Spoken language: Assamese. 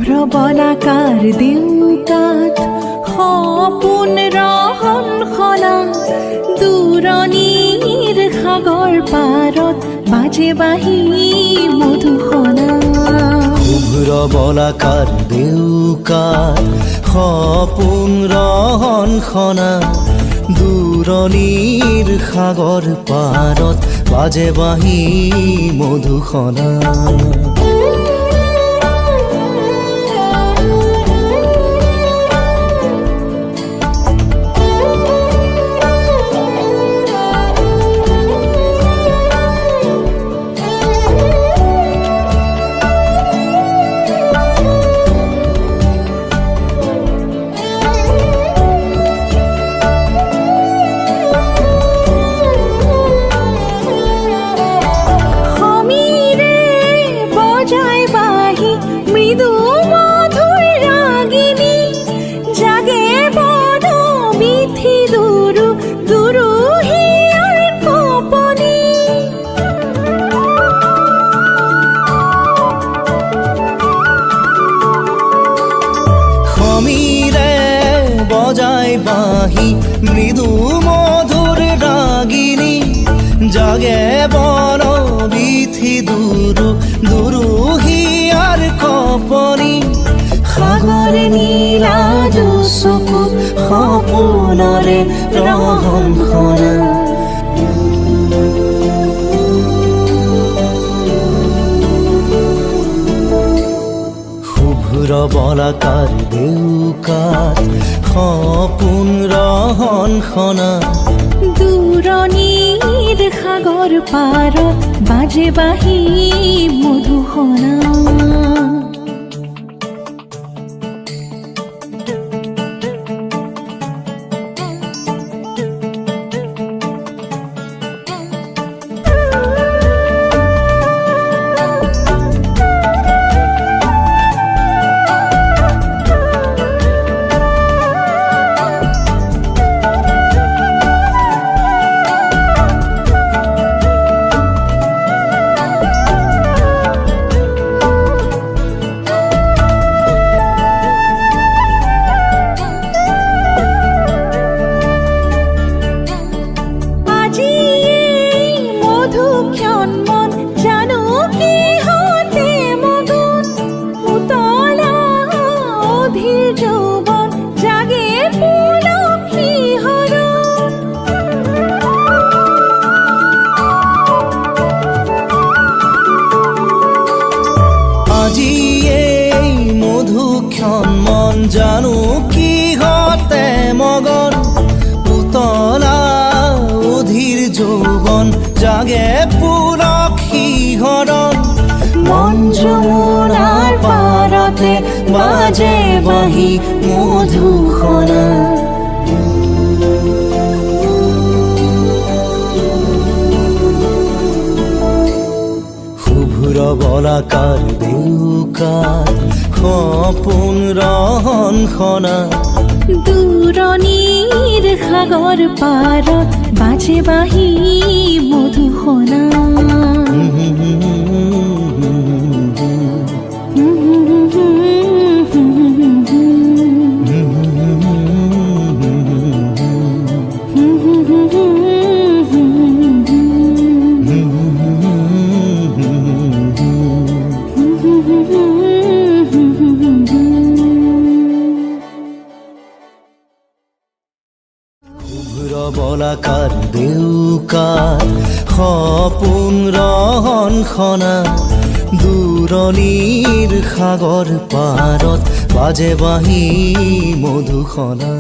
বলাকাৰ দেউকাত সপোন ৰহন খনা দূৰণিৰ সাগৰ পাৰত বাজে বাঁহী মধুসনা। শুভ্ৰ বলাকাৰ দেউকাত সপোন ৰহন খনা দূৰণিৰ সাগৰ পাৰত বাজে বাঁহী মধুসনা। বজায় বাঁহী মৃদু মধুৰ ৰাগিনী জাগে বন বিথি দুৰু দুৰু হিয়াৰ কপনি। সাগৰ নীলা চকুত সপোনৰে ৰহন খনা। শুভ্ৰ বলাকাৰ দেউকাত সপোন ৰহন খনা দূৰণিৰ সাগৰ পাৰত বাজে বাঁহী মধুসনা। মন জানো কিহতে মগন উতলা অধীৰ যৌৱন জাগে পুলক শিহৰণ। মন যমুনাৰ পাৰতে বাজে বাঁহী মধুসনা। শুভ্ৰ বলাকাৰ দেউকাত সপোন ৰহন খনা দূৰণিৰ সাগৰ পাৰত বাজে বাঁহী মধুসনা। শুভ্ৰ বলাকাৰ দেউকাত সপোন ৰহন খনা দূৰণিৰ সাগৰ পাৰত বাজে বাঁহী মধুসনা।